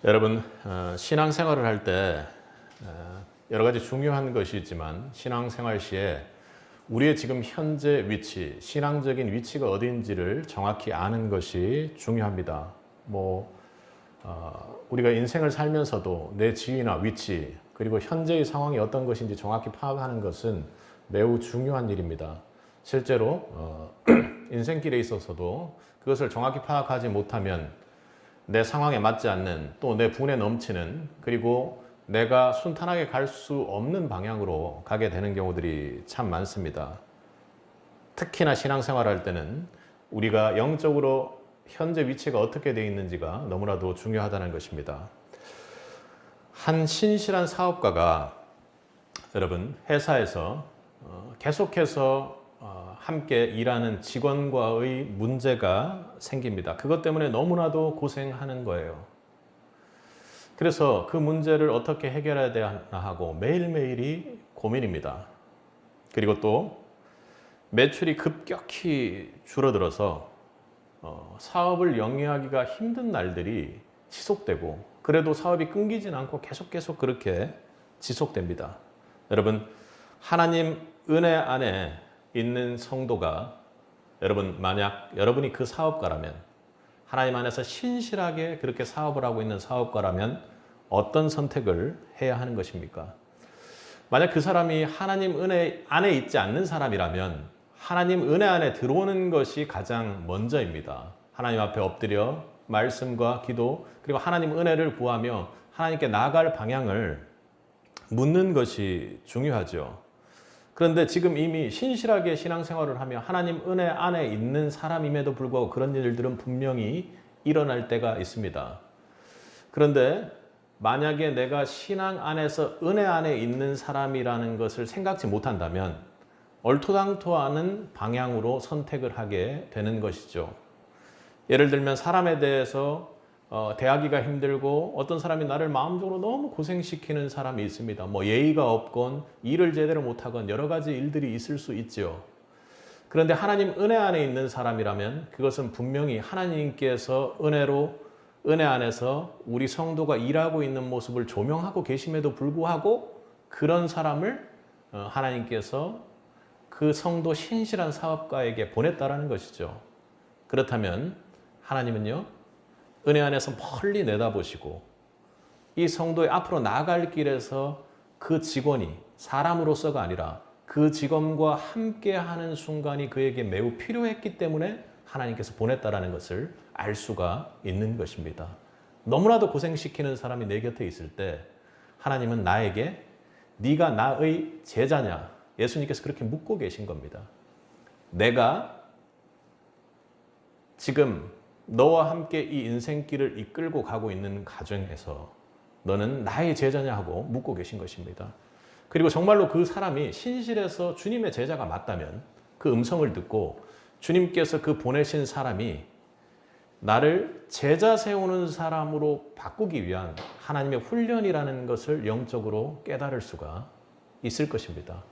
여러분, 신앙생활을 할 때 여러 가지 중요한 것이 있지만 신앙생활 시에 우리의 지금 현재 위치, 신앙적인 위치가 어디인지를 정확히 아는 것이 중요합니다. 우리가 인생을 살면서도 내 지위나 위치, 그리고 현재의 상황이 어떤 것인지 정확히 파악하는 것은 매우 중요한 일입니다. 실제로 인생길에 있어서도 그것을 정확히 파악하지 못하면 내 상황에 맞지 않는, 또 내 분에 넘치는, 그리고 내가 순탄하게 갈 수 없는 방향으로 가게 되는 경우들이 참 많습니다. 특히나 신앙생활할 때는 우리가 영적으로 현재 위치가 어떻게 되어 있는지가 너무나도 중요하다는 것입니다. 한 신실한 사업가가 여러분 회사에서 계속해서 함께 일하는 직원과의 문제가 생깁니다. 그것 때문에 너무나도 고생하는 거예요. 그래서 그 문제를 어떻게 해결해야 되나 하고 매일매일이 고민입니다. 그리고 또 매출이 급격히 줄어들어서 사업을 영위하기가 힘든 날들이 지속되고, 그래도 사업이 끊기진 않고 계속 그렇게 지속됩니다. 여러분, 하나님 은혜 안에 있는 성도가, 여러분 만약 여러분이 그 사업가라면, 하나님 안에서 신실하게 그렇게 사업을 하고 있는 사업가라면 어떤 선택을 해야 하는 것입니까? 만약 그 사람이 하나님 은혜 안에 있지 않는 사람이라면 하나님 은혜 안에 들어오는 것이 가장 먼저입니다. 하나님 앞에 엎드려 말씀과 기도, 그리고 하나님 은혜를 구하며 하나님께 나아갈 방향을 묻는 것이 중요하죠. 그런데 지금 이미 신실하게 신앙생활을 하며 하나님 은혜 안에 있는 사람임에도 불구하고 그런 일들은 분명히 일어날 때가 있습니다. 그런데 만약에 내가 신앙 안에서 은혜 안에 있는 사람이라는 것을 생각지 못한다면 얼토당토하는 방향으로 선택을 하게 되는 것이죠. 예를 들면 사람에 대해서 대하기가 힘들고, 어떤 사람이 나를 마음적으로 너무 고생시키는 사람이 있습니다. 예의가 없건 일을 제대로 못하건 여러 가지 일들이 있을 수 있죠. 그런데 하나님 은혜 안에 있는 사람이라면 그것은 분명히 하나님께서 은혜 안에서 우리 성도가 일하고 있는 모습을 조명하고 계심에도 불구하고 그런 사람을 하나님께서 그 성도 신실한 사업가에게 보냈다라는 것이죠. 그렇다면 하나님은요, 은혜 안에서 멀리 내다보시고 이 성도의 앞으로 나아갈 길에서 그 직원이 사람으로서가 아니라 그 직원과 함께하는 순간이 그에게 매우 필요했기 때문에 하나님께서 보냈다라는 것을 알 수가 있는 것입니다. 너무나도 고생시키는 사람이 내 곁에 있을 때 하나님은 나에게 네가 나의 제자냐? 예수님께서 그렇게 묻고 계신 겁니다. 내가 지금 너와 함께 이 인생길을 이끌고 가고 있는 과정에서 너는 나의 제자냐 하고 묻고 계신 것입니다. 그리고 정말로 그 사람이 신실해서 주님의 제자가 맞다면 그 음성을 듣고 주님께서 그 보내신 사람이 나를 제자 세우는 사람으로 바꾸기 위한 하나님의 훈련이라는 것을 영적으로 깨달을 수가 있을 것입니다.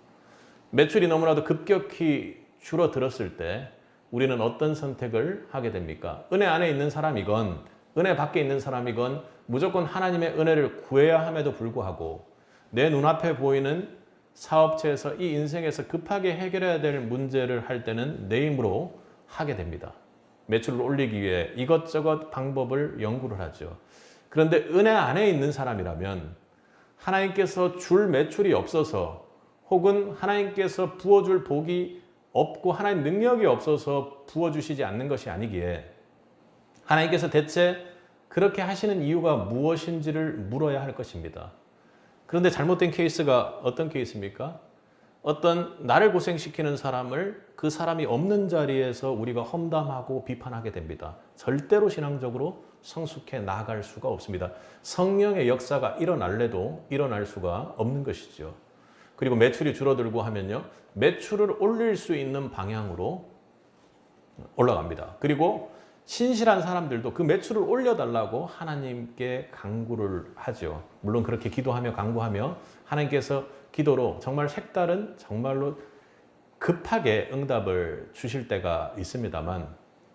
매출이 너무나도 급격히 줄어들었을 때 우리는 어떤 선택을 하게 됩니까? 은혜 안에 있는 사람이건 은혜 밖에 있는 사람이건 무조건 하나님의 은혜를 구해야 함에도 불구하고 내 눈앞에 보이는 사업체에서 이 인생에서 급하게 해결해야 될 문제를 할 때는 내 힘으로 하게 됩니다. 매출을 올리기 위해 이것저것 방법을 연구를 하죠. 그런데 은혜 안에 있는 사람이라면 하나님께서 줄 매출이 없어서, 혹은 하나님께서 부어줄 복이 없고 하나님 능력이 없어서 부어주시지 않는 것이 아니기에 하나님께서 대체 그렇게 하시는 이유가 무엇인지를 물어야 할 것입니다. 그런데 잘못된 케이스가 어떤 케이스입니까? 어떤 나를 고생시키는 사람을 그 사람이 없는 자리에서 우리가 험담하고 비판하게 됩니다. 절대로 신앙적으로 성숙해 나아갈 수가 없습니다. 성령의 역사가 일어날래도 일어날 수가 없는 것이죠. 그리고 매출이 줄어들고 하면요, 매출을 올릴 수 있는 방향으로 올라갑니다. 그리고 신실한 사람들도 그 매출을 올려달라고 하나님께 간구를 하죠. 물론 그렇게 기도하며 간구하며 하나님께서 기도로 정말 색다른, 정말로 급하게 응답을 주실 때가 있습니다만,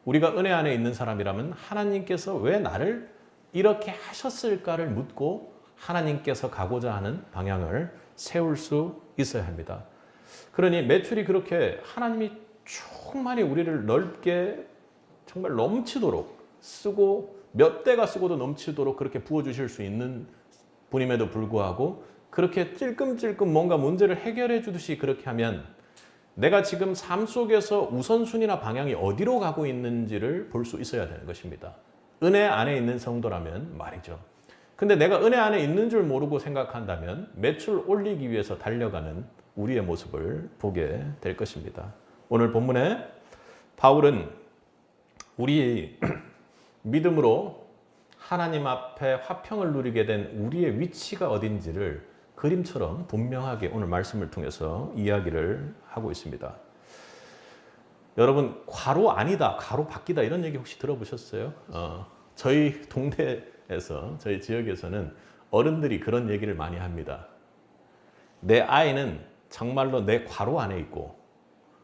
우리가 은혜 안에 있는 사람이라면 하나님께서 왜 나를 이렇게 하셨을까를 묻고 하나님께서 가고자 하는 방향을 세울 수 있어야 합니다. 그러니 매출이 그렇게 하나님이 충만히 우리를 넓게 정말 넘치도록 쓰고 몇 대가 쓰고도 넘치도록 그렇게 부어주실 수 있는 분임에도 불구하고 그렇게 찔끔찔끔 뭔가 문제를 해결해 주듯이 그렇게 하면 내가 지금 삶 속에서 우선순위나 방향이 어디로 가고 있는지를 볼 수 있어야 되는 것입니다. 은혜 안에 있는 성도라면 말이죠. 근데 내가 은혜 안에 있는 줄 모르고 생각한다면 매출 올리기 위해서 달려가는 우리의 모습을 보게 될 것입니다. 오늘 본문에 바울은 우리 믿음으로 하나님 앞에 화평을 누리게 된 우리의 위치가 어딘지를 그림처럼 분명하게 오늘 말씀을 통해서 이야기를 하고 있습니다. 여러분, 괄호 아니다, 괄호 바뀌다 이런 얘기 혹시 들어보셨어요? 저희 동네에서, 저희 지역에서는 어른들이 그런 얘기를 많이 합니다. 내 아이는 정말로 내 괄호 안에 있고,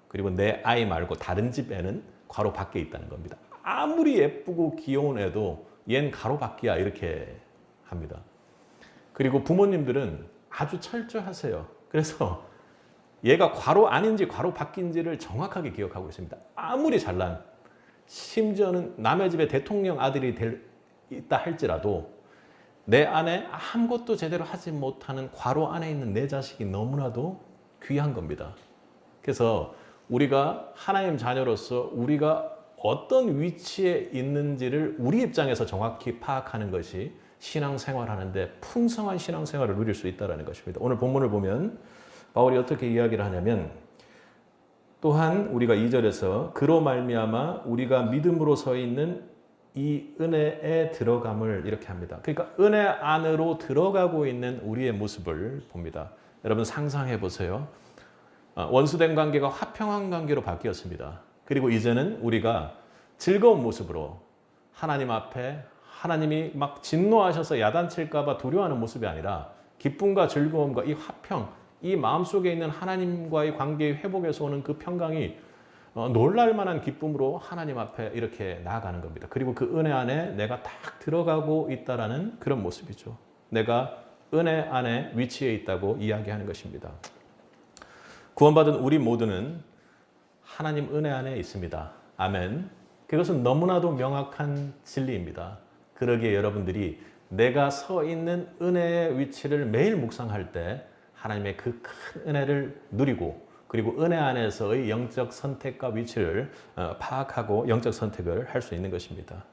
그리고 내 아이 말고 다른 집 애는 괄호 밖에 있다는 겁니다. 아무리 예쁘고 귀여운 애도 얜 괄호 밖이야 이렇게 합니다. 그리고 부모님들은 아주 철저하세요. 그래서 얘가 괄호 안인지 괄호 밖인지를 정확하게 기억하고 있습니다. 아무리 잘난, 심지어는 남의 집에 대통령 아들이 있다 할지라도 내 안에 아무것도 제대로 하지 못하는 괄호 안에 있는 내 자식이 너무나도 귀한 겁니다. 그래서 우리가 하나님 자녀로서 우리가 어떤 위치에 있는지를 우리 입장에서 정확히 파악하는 것이 신앙생활하는데 풍성한 신앙생활을 누릴 수 있다는 것입니다. 오늘 본문을 보면 바울이 어떻게 이야기를 하냐면 또한 우리가 2절에서 그로 말미암아 우리가 믿음으로 서 있는 이 은혜에 들어감을 이렇게 합니다. 그러니까 은혜 안으로 들어가고 있는 우리의 모습을 봅니다. 여러분 상상해 보세요. 원수된 관계가 화평한 관계로 바뀌었습니다. 그리고 이제는 우리가 즐거운 모습으로 하나님 앞에 하나님이 막 진노하셔서 야단칠까 봐 두려워하는 모습이 아니라 기쁨과 즐거움과 이 화평, 이 마음속에 있는 하나님과의 관계의 회복에서 오는 그 평강이 놀랄 만한 기쁨으로 하나님 앞에 이렇게 나아가는 겁니다. 그리고 그 은혜 안에 내가 딱 들어가고 있다라는 그런 모습이죠. 내가 은혜 안에 위치해 있다고 이야기하는 것입니다. 구원받은 우리 모두는 하나님 은혜 안에 있습니다. 아멘. 그것은 너무나도 명확한 진리입니다. 그러기에 여러분들이 내가 서 있는 은혜의 위치를 매일 묵상할 때 하나님의 그 큰 은혜를 누리고 그리고 은혜 안에서의 영적 선택과 위치를 파악하고 영적 선택을 할 수 있는 것입니다.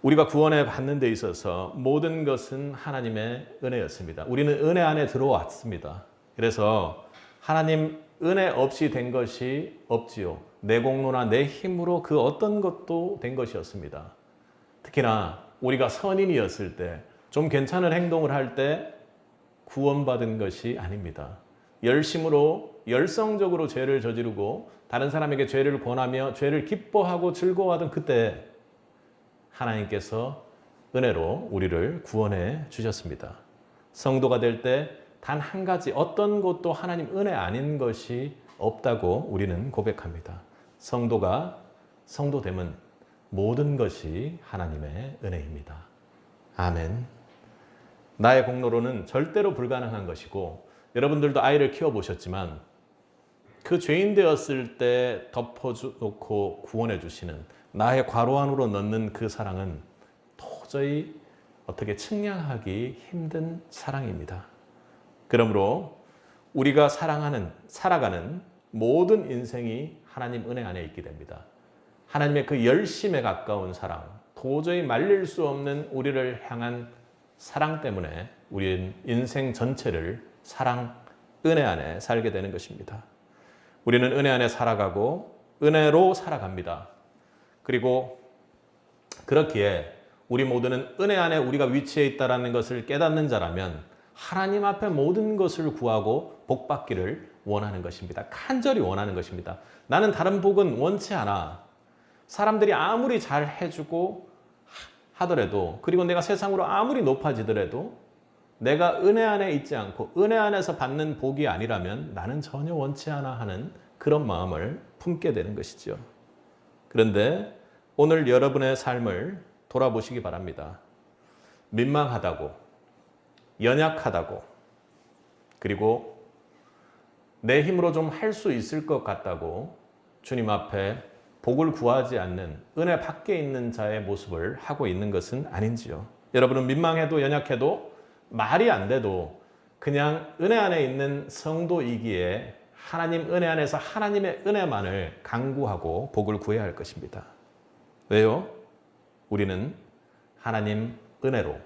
우리가 구원을 받는 데 있어서 모든 것은 하나님의 은혜였습니다. 우리는 은혜 안에 들어왔습니다. 그래서 하나님 은혜 없이 된 것이 없지요. 내 공로나 내 힘으로 그 어떤 것도 된 것이었습니다. 특히나 우리가 선인이었을 때, 좀 괜찮은 행동을 할 때 구원받은 것이 아닙니다. 열심으로 열성적으로 죄를 저지르고 다른 사람에게 죄를 권하며 죄를 기뻐하고 즐거워하던 그때 하나님께서 은혜로 우리를 구원해 주셨습니다. 성도가 될 때 단 한 가지 어떤 것도 하나님 은혜 아닌 것이 없다고 우리는 고백합니다. 성도됨은 모든 것이 하나님의 은혜입니다. 아멘. 나의 공로로는 절대로 불가능한 것이고 여러분들도 아이를 키워보셨지만 그 죄인 되었을 때 덮어놓고 구원해 주시는 나의 괄호 안으로 넣는 그 사랑은 도저히 어떻게 측량하기 힘든 사랑입니다. 그러므로 우리가 살아가는 모든 인생이 하나님 은혜 안에 있게 됩니다. 하나님의 그 열심에 가까운 사랑, 도저히 말릴 수 없는 우리를 향한 사랑 때문에 우리는 인생 전체를 은혜 안에 살게 되는 것입니다. 우리는 은혜 안에 살아가고 은혜로 살아갑니다. 그리고 그렇기에 우리 모두는 은혜 안에 우리가 위치해 있다는 것을 깨닫는 자라면 하나님 앞에 모든 것을 구하고 복받기를 원하는 것입니다. 간절히 원하는 것입니다. 나는 다른 복은 원치 않아. 사람들이 아무리 잘 해주고 하더라도, 그리고 내가 세상으로 아무리 높아지더라도 내가 은혜 안에 있지 않고 은혜 안에서 받는 복이 아니라면 나는 전혀 원치 않아 하는 그런 마음을 품게 되는 것이죠. 그런데 오늘 여러분의 삶을 돌아보시기 바랍니다. 민망하다고, 연약하다고, 그리고 내 힘으로 좀 할 수 있을 것 같다고 주님 앞에 복을 구하지 않는 은혜 밖에 있는 자의 모습을 하고 있는 것은 아닌지요. 여러분은 민망해도 연약해도 말이 안 돼도 그냥 은혜 안에 있는 성도이기에 하나님 은혜 안에서 하나님의 은혜만을 간구하고 복을 구해야 할 것입니다. 왜요? 우리는 하나님 은혜로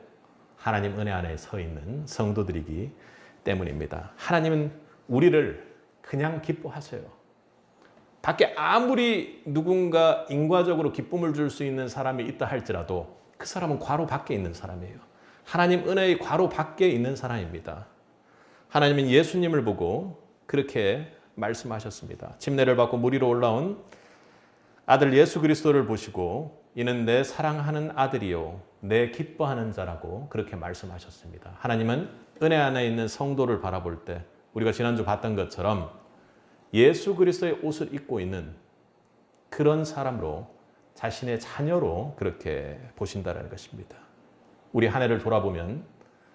하나님 은혜 안에 서 있는 성도들이기 때문입니다. 하나님은 우리를 그냥 기뻐하세요. 밖에 아무리 누군가 인과적으로 기쁨을 줄 수 있는 사람이 있다 할지라도 그 사람은 괄호 밖에 있는 사람이에요. 하나님 은혜의 괄호 밖에 있는 사람입니다. 하나님은 예수님을 보고 그렇게 말씀하셨습니다. 침례를 받고 물 위로 올라온 아들 예수 그리스도를 보시고 이는 내 사랑하는 아들이요 내 기뻐하는 자라고 그렇게 말씀하셨습니다. 하나님은 은혜 안에 있는 성도를 바라볼 때 우리가 지난주 봤던 것처럼 예수 그리스도의 옷을 입고 있는 그런 사람으로 자신의 자녀로 그렇게 보신다는 것입니다. 우리 한 해를 돌아보면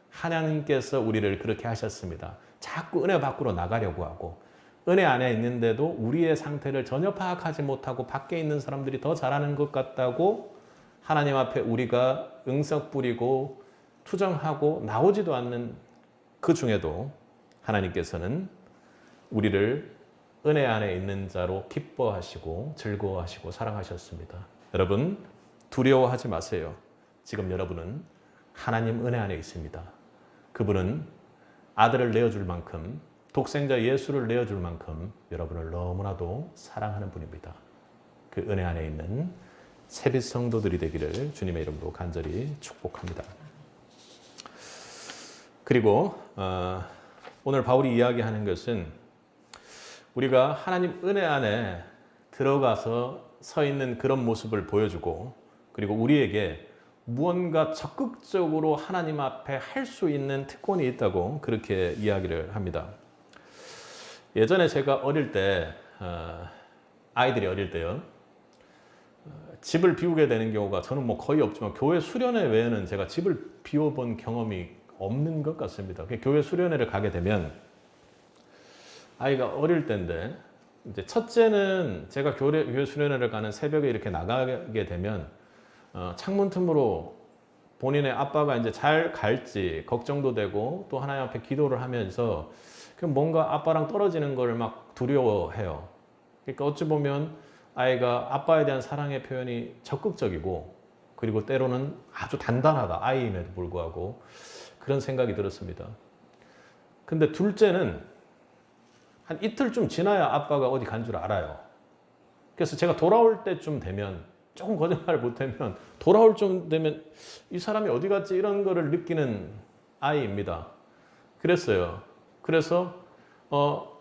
하나님께서 우리를 그렇게 하셨습니다. 자꾸 은혜 밖으로 나가려고 하고 은혜 안에 있는데도 우리의 상태를 전혀 파악하지 못하고 밖에 있는 사람들이 더 잘하는 것 같다고 하나님 앞에 우리가 응석 부리고 투정하고 나오지도 않는 그 중에도 하나님께서는 우리를 은혜 안에 있는 자로 기뻐하시고 즐거워하시고 사랑하셨습니다. 여러분 두려워하지 마세요. 지금 여러분은 하나님 은혜 안에 있습니다. 그분은 아들을 내어줄 만큼 독생자 예수를 내어줄 만큼 여러분을 너무나도 사랑하는 분입니다. 그 은혜 안에 있는 세빛 성도들이 되기를 주님의 이름으로 간절히 축복합니다. 그리고 오늘 바울이 이야기하는 것은 우리가 하나님 은혜 안에 들어가서 서 있는 그런 모습을 보여주고 그리고 우리에게 무언가 적극적으로 하나님 앞에 할 수 있는 특권이 있다고 그렇게 이야기를 합니다. 예전에 제가 어릴 때 아이들이 어릴 때요 집을 비우게 되는 경우가 저는 뭐 거의 없지만 교회 수련회 외에는 제가 집을 비워본 경험이 없는 것 같습니다. 교회 수련회를 가게 되면 아이가 어릴 때인데 이제 첫째는 제가 교회 수련회를 가는 새벽에 이렇게 나가게 되면 창문 틈으로 본인의 아빠가 이제 잘 갈지 걱정도 되고 또 하나님 앞에 기도를 하면서 뭔가 아빠랑 떨어지는 걸 막 두려워해요. 그러니까 어찌 보면 아이가 아빠에 대한 사랑의 표현이 적극적이고 그리고 때로는 아주 단단하다 아이임에도 불구하고 그런 생각이 들었습니다. 근데 둘째는 한 이틀쯤 지나야 아빠가 어디 간 줄 알아요. 그래서 제가 돌아올 때쯤 되면 조금 거짓말 못하면 돌아올 쯤 되면 이 사람이 어디 갔지 이런 거를 느끼는 아이입니다. 그랬어요. 그래서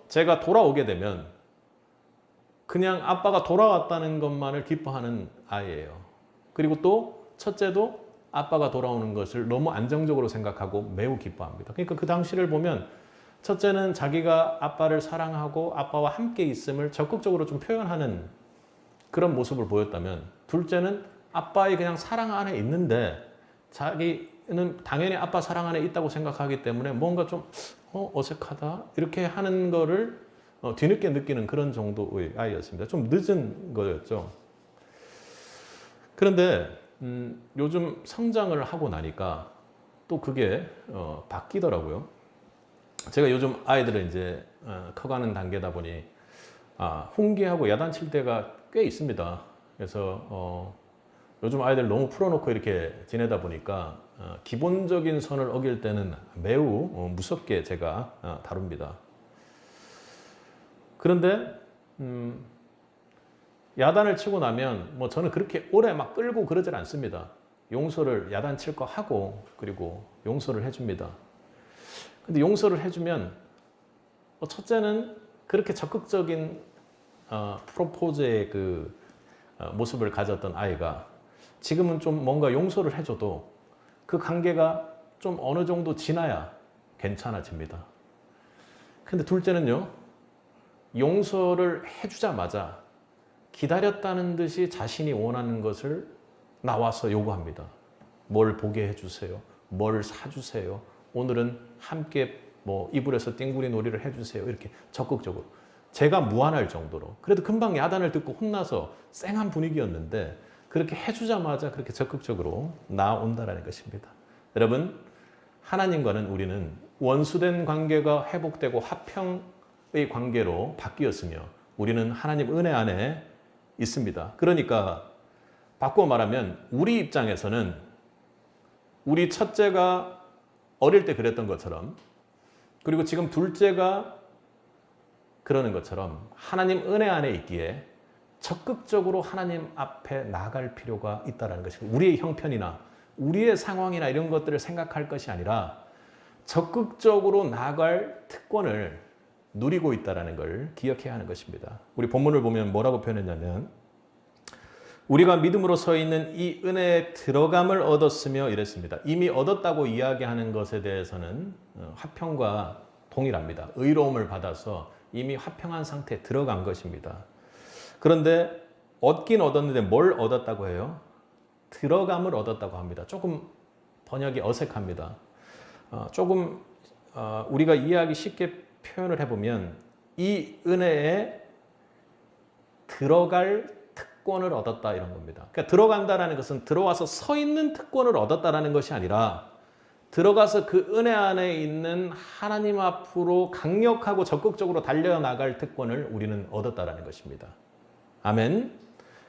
제가 돌아오게 되면 그냥 아빠가 돌아왔다는 것만을 기뻐하는 아이예요. 그리고 또 첫째도 아빠가 돌아오는 것을 너무 안정적으로 생각하고 매우 기뻐합니다. 그러니까 그 당시를 보면 첫째는 자기가 아빠를 사랑하고 아빠와 함께 있음을 적극적으로 좀 표현하는 그런 모습을 보였다면 둘째는 아빠의 그냥 사랑 안에 있는데 자기는 당연히 아빠 사랑 안에 있다고 생각하기 때문에 뭔가 좀 어색하다 이렇게 하는 거를 뒤늦게 느끼는 그런 정도의 아이였습니다. 좀 늦은 거였죠. 그런데 요즘 성장을 하고 나니까 또 그게 바뀌더라고요. 제가 요즘 아이들은 이제 커가는 단계다 보니 훈계하고 야단칠 때가 꽤 있습니다. 그래서 요즘 아이들 너무 풀어놓고 이렇게 지내다 보니까 기본적인 선을 어길 때는 매우 무섭게 제가 다룹니다. 그런데 야단을 치고 나면 뭐 저는 그렇게 오래 막 끌고 그러질 않습니다. 용서를 야단칠 거 하고 그리고 용서를 해줍니다. 근데 용서를 해주면 첫째는 그렇게 적극적인 프로포즈의 그 모습을 가졌던 아이가 지금은 좀 뭔가 용서를 해줘도 그 관계가 좀 어느 정도 지나야 괜찮아집니다. 근데 둘째는요, 용서를 해주자마자 기다렸다는 듯이 자신이 원하는 것을 나와서 요구합니다. 뭘 보게 해주세요. 뭘 사주세요. 오늘은 함께 뭐 이불에서 띵구리 놀이를 해주세요. 이렇게 적극적으로. 제가 무안할 정도로. 그래도 금방 야단을 듣고 혼나서 쌩한 분위기였는데 그렇게 해주자마자 그렇게 적극적으로 나온다라는 것입니다. 여러분, 하나님과는 우리는 원수된 관계가 회복되고 화평의 관계로 바뀌었으며 우리는 하나님 은혜 안에 있습니다. 그러니까 바꿔 말하면 우리 입장에서는 우리 첫째가 어릴 때 그랬던 것처럼 그리고 지금 둘째가 그러는 것처럼 하나님 은혜 안에 있기에 적극적으로 하나님 앞에 나갈 필요가 있다는 것입니다. 우리의 형편이나 우리의 상황이나 이런 것들을 생각할 것이 아니라 적극적으로 나갈 특권을 누리고 있다는 걸 기억해야 하는 것입니다. 우리 본문을 보면 뭐라고 표현했냐면 우리가 믿음으로 서 있는 이 은혜에 들어감을 얻었으며 이랬습니다. 이미 얻었다고 이야기하는 것에 대해서는 화평과 동일합니다. 의로움을 받아서 이미 화평한 상태에 들어간 것입니다. 그런데 얻긴 얻었는데 뭘 얻었다고 해요? 들어감을 얻었다고 합니다. 조금 번역이 어색합니다. 조금 우리가 이해하기 쉽게 표현을 해보면 이 은혜에 들어갈 특권을 얻었다 이런 겁니다. 그러니까 들어간다라는 것은 들어와서 서 있는 특권을 얻었다라는 것이 아니라 들어가서 그 은혜 안에 있는 하나님 앞으로 강력하고 적극적으로 달려나갈 특권을 우리는 얻었다라는 것입니다. 아멘.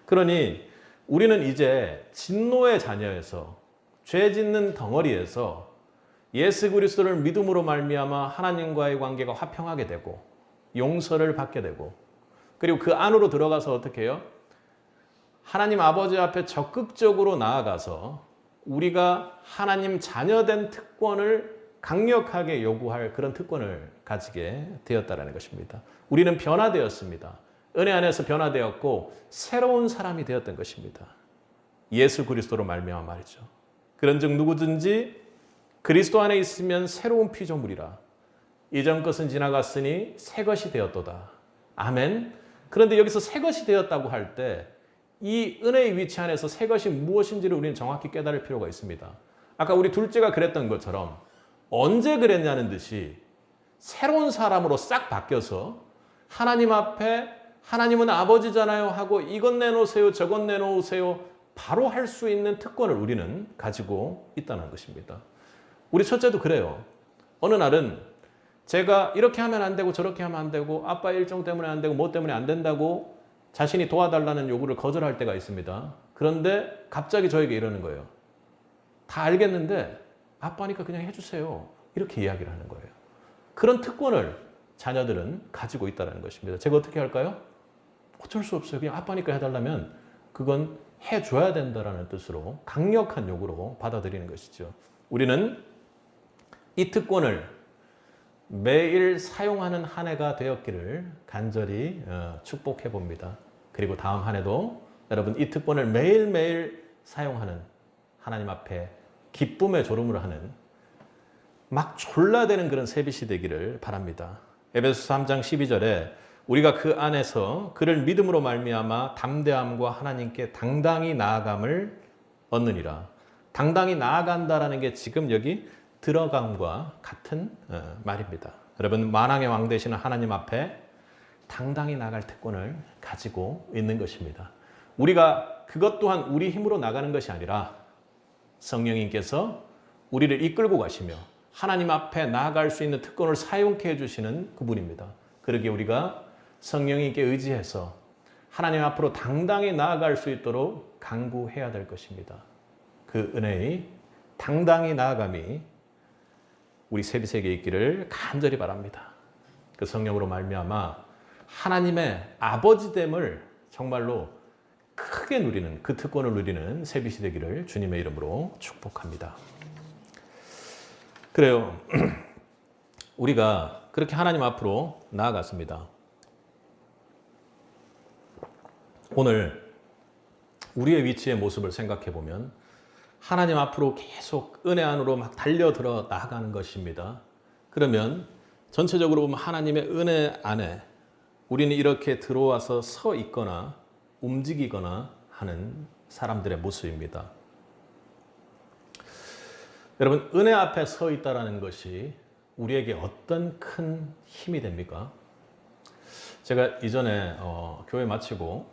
그러니 우리는 이제 진노의 자녀에서 죄 짓는 덩어리에서 예수 그리스도를 믿음으로 말미암아 하나님과의 관계가 화평하게 되고 용서를 받게 되고 그리고 그 안으로 들어가서 어떻게 해요? 하나님 아버지 앞에 적극적으로 나아가서 우리가 하나님 자녀된 특권을 강력하게 요구할 그런 특권을 가지게 되었다는 것입니다. 우리는 변화되었습니다. 은혜 안에서 변화되었고 새로운 사람이 되었던 것입니다. 예수 그리스도로 말미암아 말이죠. 그런즉 누구든지 그리스도 안에 있으면 새로운 피조물이라. 이전 것은 지나갔으니 새 것이 되었도다. 아멘. 그런데 여기서 새 것이 되었다고 할 때 이 은혜의 위치 안에서 새 것이 무엇인지를 우리는 정확히 깨달을 필요가 있습니다. 아까 우리 둘째가 그랬던 것처럼 언제 그랬냐는 듯이 새로운 사람으로 싹 바뀌어서 하나님 앞에 하나님은 아버지잖아요 하고 이것 내놓으세요 저것 내놓으세요 바로 할 수 있는 특권을 우리는 가지고 있다는 것입니다. 우리 첫째도 그래요. 어느 날은 제가 이렇게 하면 안 되고 저렇게 하면 안 되고 아빠 일정 때문에 안 되고 뭐 때문에 안 된다고 자신이 도와달라는 요구를 거절할 때가 있습니다. 그런데 갑자기 저에게 이러는 거예요. 다 알겠는데 아빠니까 그냥 해주세요. 이렇게 이야기를 하는 거예요. 그런 특권을 자녀들은 가지고 있다는 것입니다. 제가 어떻게 할까요? 어쩔 수 없어요. 그냥 아빠니까 해달라면 그건 해줘야 된다는 뜻으로 강력한 요구로 받아들이는 것이죠. 우리는 이 특권을 매일 사용하는 한 해가 되었기를 간절히 축복해 봅니다. 그리고 다음 한 해도 여러분 이 특권을 매일매일 사용하는 하나님 앞에 기쁨의 졸음을 하는 막 졸라대는 그런 새빛이 되기를 바랍니다. 에베소서 3장 12절에 우리가 그 안에서 그를 믿음으로 말미암아 담대함과 하나님께 당당히 나아감을 얻느니라. 당당히 나아간다라는 게 지금 여기 들어감과 같은 말입니다. 여러분 만왕의 왕 되시는 하나님 앞에 당당히 나갈 특권을 가지고 있는 것입니다. 우리가 그것 또한 우리 힘으로 나가는 것이 아니라 성령님께서 우리를 이끌고 가시며 하나님 앞에 나아갈 수 있는 특권을 사용케 해주시는 그분입니다. 그러기에 우리가 성령님께 의지해서 하나님 앞으로 당당히 나아갈 수 있도록 간구해야 될 것입니다. 그 은혜의 당당히 나아감이 우리 세비세계에 있기를 간절히 바랍니다. 그 성령으로 말미암아 하나님의 아버지됨을 정말로 크게 누리는 그 특권을 누리는 세빛이 되기를 주님의 이름으로 축복합니다. 그래요. 우리가 그렇게 하나님 앞으로 나아갔습니다. 오늘 우리의 위치의 모습을 생각해 보면 하나님 앞으로 계속 은혜 안으로 막 달려들어 나가는 것입니다. 그러면 전체적으로 보면 하나님의 은혜 안에 우리는 이렇게 들어와서 서 있거나 움직이거나 하는 사람들의 모습입니다. 여러분, 은혜 앞에 서 있다라는 것이 우리에게 어떤 큰 힘이 됩니까? 제가 이전에 교회 마치고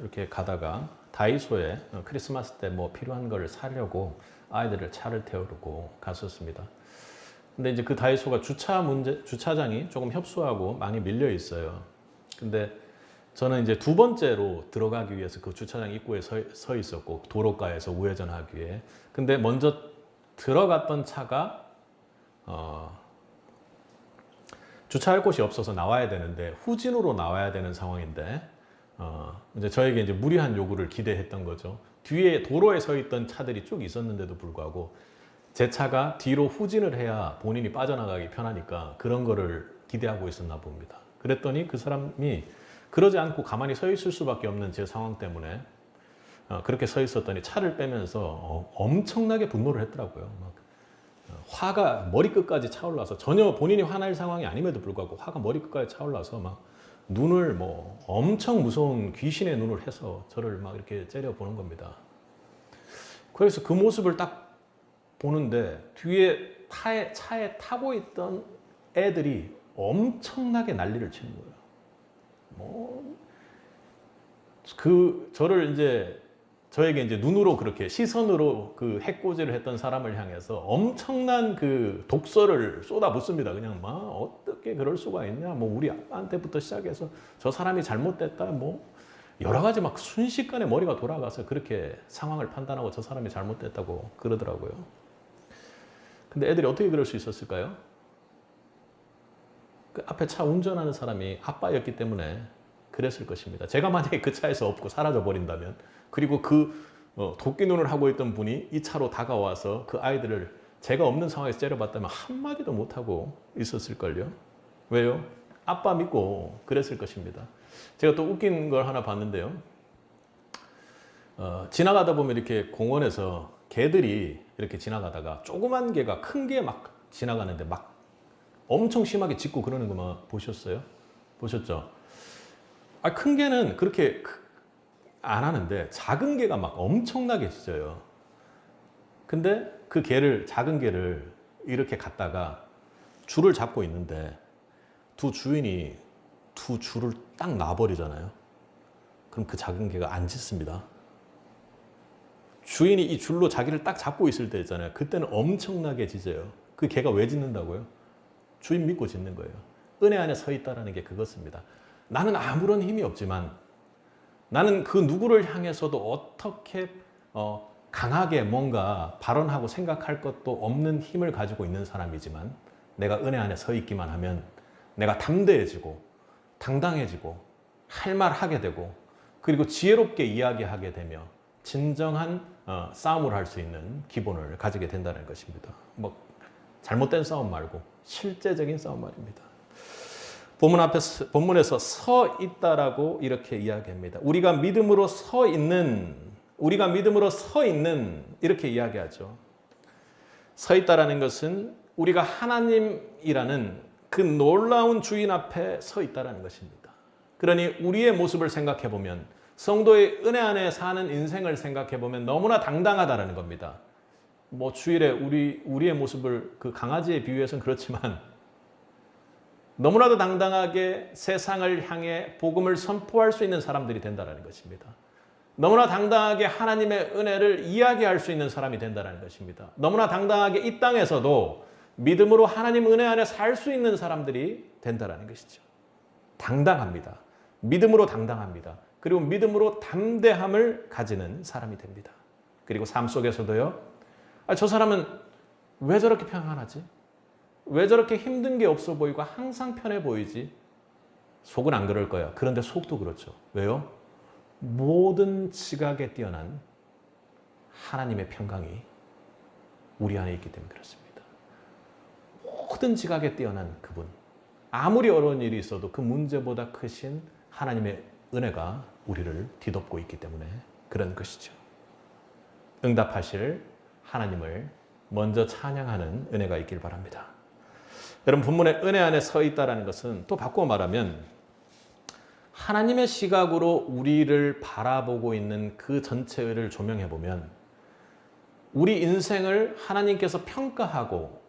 이렇게 가다가 다이소에 크리스마스 때 뭐 필요한 걸 사려고 아이들을 차를 태우고 갔었습니다. 근데 이제 그 다이소가 주차장이 조금 협소하고 많이 밀려 있어요. 근데 저는 이제 두 번째로 들어가기 위해서 그 주차장 입구에 서 있었고, 도로가에서 우회전하기 위해. 근데 먼저 들어갔던 차가 주차할 곳이 없어서 나와야 되는데 후진으로 나와야 되는 상황인데 이제 저에게 이제 무리한 요구를 기대했던 거죠. 뒤에 도로에 서 있던 차들이 쭉 있었는데도 불구하고 제 차가 뒤로 후진을 해야 본인이 빠져나가기 편하니까 그런 거를 기대하고 있었나 봅니다. 그랬더니 그 사람이 그러지 않고 가만히 서 있을 수밖에 없는 제 상황 때문에 그렇게 서 있었더니 차를 빼면서 엄청나게 분노를 했더라고요. 막 화가 머리끝까지 차올라서, 전혀 본인이 화날 상황이 아님에도 불구하고 화가 머리끝까지 차올라서 막 눈을 뭐 엄청 무서운 귀신의 눈을 해서 저를 막 이렇게 째려보는 겁니다. 그래서 그 모습을 딱 보는데 뒤에 차에 타고 있던 애들이 엄청나게 난리를 치는 거예요. 저에게 이제 눈으로 그렇게 시선으로 그 해코지를 했던 사람을 향해서 엄청난 그 독설을 쏟아붓습니다. 그냥 막 어떻게 그럴 수가 있냐, 뭐 우리 아빠한테부터 시작해서 저 사람이 잘못됐다, 뭐 여러 가지 막 순식간에 머리가 돌아가서 그렇게 상황을 판단하고 저 사람이 잘못됐다고 그러더라고요. 근데 애들이 어떻게 그럴 수 있었을까요? 그 앞에 차 운전하는 사람이 아빠였기 때문에 그랬을 것입니다. 제가 만약에 그 차에서 없고 사라져 버린다면, 그리고 그 도끼 눈을 하고 있던 분이 이 차로 다가와서 그 아이들을 제가 없는 상황에서 째려봤다면 한마디도 못하고 있었을걸요. 왜요? 아빠 믿고 그랬을 것입니다. 제가 또 웃긴 걸 하나 봤는데요. 지나가다 보면 이렇게 공원에서 개들이 이렇게 지나가다가 조그만 개가 큰 개 막 지나가는데 막 엄청 심하게 짖고 그러는 거 보셨어요? 보셨죠? 큰 개는 그렇게 안 하는데 작은 개가 막 엄청나게 짖어요. 근데 그 작은 개를 이렇게 갔다가 줄을 잡고 있는데 두 주인이 두 줄을 딱 놔버리잖아요. 그럼 그 작은 개가 안 짖습니다. 주인이 이 줄로 자기를 딱 잡고 있을 때 있잖아요. 그때는 엄청나게 짖어요. 그 개가 왜 짖는다고요? 주인 믿고 짖는 거예요. 은혜 안에 서 있다라는 게 그것입니다. 나는 아무런 힘이 없지만, 나는 그 누구를 향해서도 어떻게 강하게 뭔가 발언하고 생각할 것도 없는 힘을 가지고 있는 사람이지만, 내가 은혜 안에 서 있기만 하면 내가 담대해지고 당당해지고 할 말 하게 되고, 그리고 지혜롭게 이야기하게 되며 진정한 싸움을 할 수 있는 기본을 가지게 된다는 것입니다. 뭐 잘못된 싸움 말고 실제적인 싸움 말입니다. 본문에서 서 있다라고 이렇게 이야기합니다. 우리가 믿음으로 서 있는 이렇게 이야기하죠. 서 있다라는 것은 우리가 하나님이라는 그 놀라운 주인 앞에 서 있다라는 것입니다. 그러니 우리의 모습을 생각해 보면, 성도의 은혜 안에 사는 인생을 생각해 보면 너무나 당당하다라는 겁니다. 뭐 주일에 우리의 모습을 그 강아지에 비유해서는 그렇지만, 너무나도 당당하게 세상을 향해 복음을 선포할 수 있는 사람들이 된다는 것입니다. 너무나 당당하게 하나님의 은혜를 이야기할 수 있는 사람이 된다는 것입니다. 너무나 당당하게 이 땅에서도 믿음으로 하나님 은혜 안에 살 수 있는 사람들이 된다는 것이죠. 당당합니다. 믿음으로 당당합니다. 그리고 믿음으로 담대함을 가지는 사람이 됩니다. 그리고 삶 속에서도요, 저 사람은 왜 저렇게 평안하지? 왜 저렇게 힘든 게 없어 보이고 항상 편해 보이지? 속은 안 그럴 거야. 그런데 속도 그렇죠. 왜요? 모든 지각에 뛰어난 하나님의 평강이 우리 안에 있기 때문에 그렇습니다. 모든 지각에 뛰어난 그분, 아무리 어려운 일이 있어도 그 문제보다 크신 하나님의 은혜가 우리를 뒤덮고 있기 때문에 그런 것이죠. 응답하실 하나님을 먼저 찬양하는 은혜가 있길 바랍니다. 여러분, 본문에 은혜 안에 서 있다라는 것은 또 바꾸어 말하면 하나님의 시각으로 우리를 바라보고 있는 그 전체를 조명해 보면 우리 인생을 하나님께서 평가하고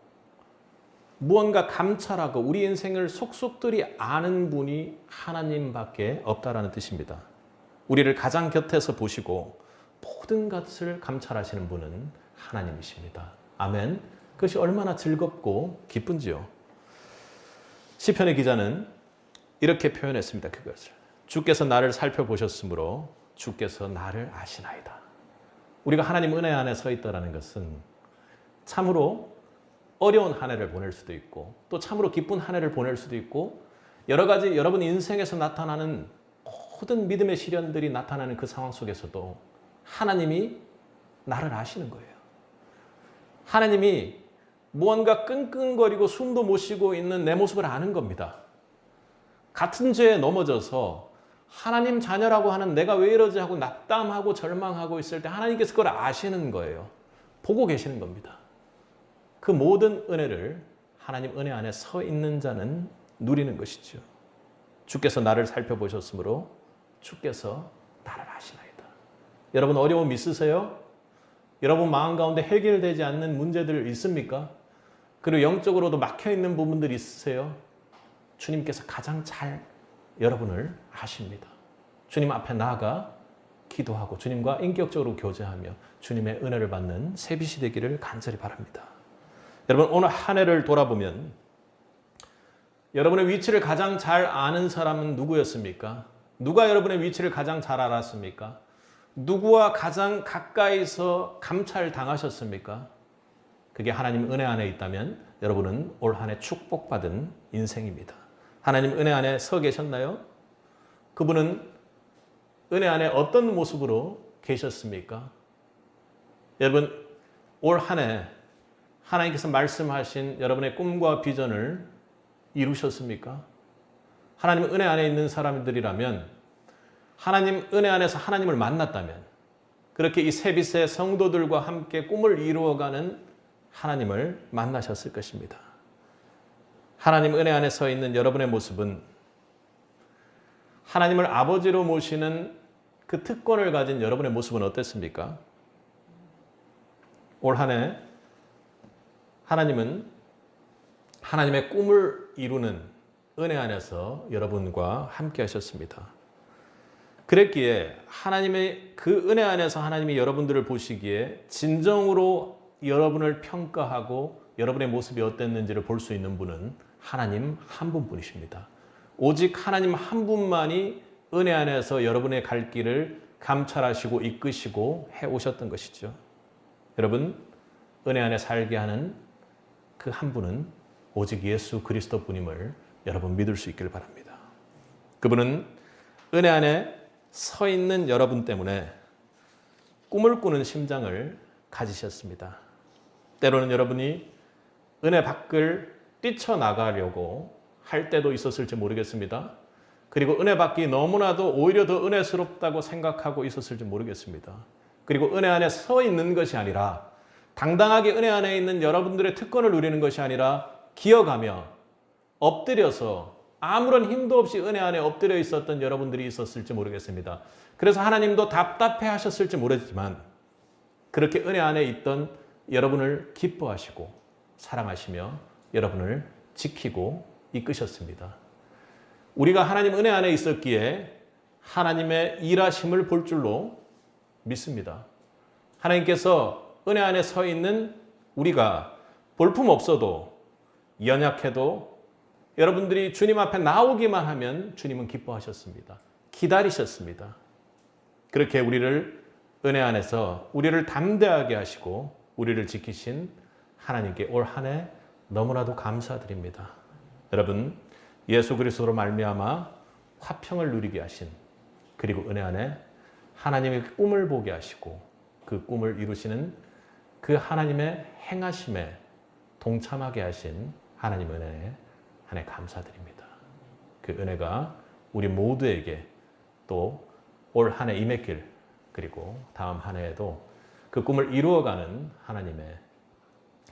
무언가 감찰하고 우리 인생을 속속들이 아는 분이 하나님밖에 없다라는 뜻입니다. 우리를 가장 곁에서 보시고 모든 것을 감찰하시는 분은 하나님이십니다. 아멘. 그것이 얼마나 즐겁고 기쁜지요. 시편의 기자는 이렇게 표현했습니다. 그것을. 주께서 나를 살펴보셨으므로 주께서 나를 아시나이다. 우리가 하나님 은혜 안에 서 있다는 것은 참으로 어려운 한 해를 보낼 수도 있고 또 참으로 기쁜 한 해를 보낼 수도 있고 여러 가지 여러분 인생에서 나타나는 모든 믿음의 시련들이 나타나는 그 상황 속에서도 하나님이 나를 아시는 거예요. 하나님이 무언가 끙끙거리고 숨도 못 쉬고 있는 내 모습을 아는 겁니다. 같은 죄에 넘어져서 하나님 자녀라고 하는 내가 왜 이러지 하고 낙담하고 절망하고 있을 때 하나님께서 그걸 아시는 거예요. 보고 계시는 겁니다. 그 모든 은혜를 하나님 은혜 안에 서 있는 자는 누리는 것이죠. 주께서 나를 살펴보셨으므로 주께서 나를 아시나이다. 여러분 어려움 있으세요? 여러분 마음 가운데 해결되지 않는 문제들 있습니까? 그리고 영적으로도 막혀있는 부분들이 있으세요? 주님께서 가장 잘 여러분을 아십니다. 주님 앞에 나아가 기도하고 주님과 인격적으로 교제하며 주님의 은혜를 받는 새빛이 되기를 간절히 바랍니다. 여러분 오늘 한 해를 돌아보면 여러분의 위치를 가장 잘 아는 사람은 누구였습니까? 누가 여러분의 위치를 가장 잘 알았습니까? 누구와 가장 가까이서 감찰 당하셨습니까? 그게 하나님 은혜 안에 있다면 여러분은 올 한 해 축복받은 인생입니다. 하나님 은혜 안에 서 계셨나요? 그분은 은혜 안에 어떤 모습으로 계셨습니까? 여러분 올 한 해 하나님께서 말씀하신 여러분의 꿈과 비전을 이루셨습니까? 하나님 은혜 안에 있는 사람들이라면 하나님 은혜 안에서 하나님을 만났다면 그렇게 이 새빛의 성도들과 함께 꿈을 이루어가는 하나님을 만나셨을 것입니다. 하나님 은혜 안에 서 있는 여러분의 모습은 하나님을 아버지로 모시는 그 특권을 가진 여러분의 모습은 어땠습니까? 올 한 해 하나님은 하나님의 꿈을 이루는 은혜 안에서 여러분과 함께 하셨습니다. 그랬기에 하나님의 그 은혜 안에서 하나님이 여러분들을 보시기에 진정으로 여러분을 평가하고 여러분의 모습이 어땠는지를 볼 수 있는 분은 하나님 한 분뿐이십니다. 오직 하나님 한 분만이 은혜 안에서 여러분의 갈 길을 감찰하시고 이끄시고 해오셨던 것이죠. 여러분 은혜 안에 살게 하는 그 한 분은 오직 예수 그리스도 분임을 여러분 믿을 수 있기를 바랍니다. 그분은 은혜 안에 서 있는 여러분 때문에 꿈을 꾸는 심장을 가지셨습니다. 때로는 여러분이 은혜 밖을 뛰쳐나가려고 할 때도 있었을지 모르겠습니다. 그리고 은혜 받기 너무나도 오히려 더 은혜스럽다고 생각하고 있었을지 모르겠습니다. 그리고 은혜 안에 서 있는 것이 아니라 당당하게 은혜 안에 있는 여러분들의 특권을 누리는 것이 아니라 기어가며 엎드려서 아무런 힘도 없이 은혜 안에 엎드려 있었던 여러분들이 있었을지 모르겠습니다. 그래서 하나님도 답답해 하셨을지 모르지만 그렇게 은혜 안에 있던 여러분을 기뻐하시고 사랑하시며 여러분을 지키고 이끄셨습니다. 우리가 하나님 은혜 안에 있었기에 하나님의 일하심을 볼 줄로 믿습니다. 하나님께서 은혜 안에 서 있는 우리가 볼품 없어도 연약해도 여러분들이 주님 앞에 나오기만 하면 주님은 기뻐하셨습니다. 기다리셨습니다. 그렇게 우리를 은혜 안에서 우리를 담대하게 하시고 우리를 지키신 하나님께 올 한 해 너무나도 감사드립니다. 여러분 예수 그리스도로 말미암아 화평을 누리게 하신 그리고 은혜 안에 하나님의 꿈을 보게 하시고 그 꿈을 이루시는 그 하나님의 행하심에 동참하게 하신 하나님 은혜에 한 해 감사드립니다. 그 은혜가 우리 모두에게 또 올 한 해 임했길 그리고 다음 한 해에도 그 꿈을 이루어가는 하나님의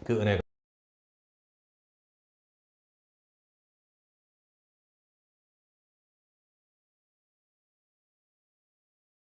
그 은혜가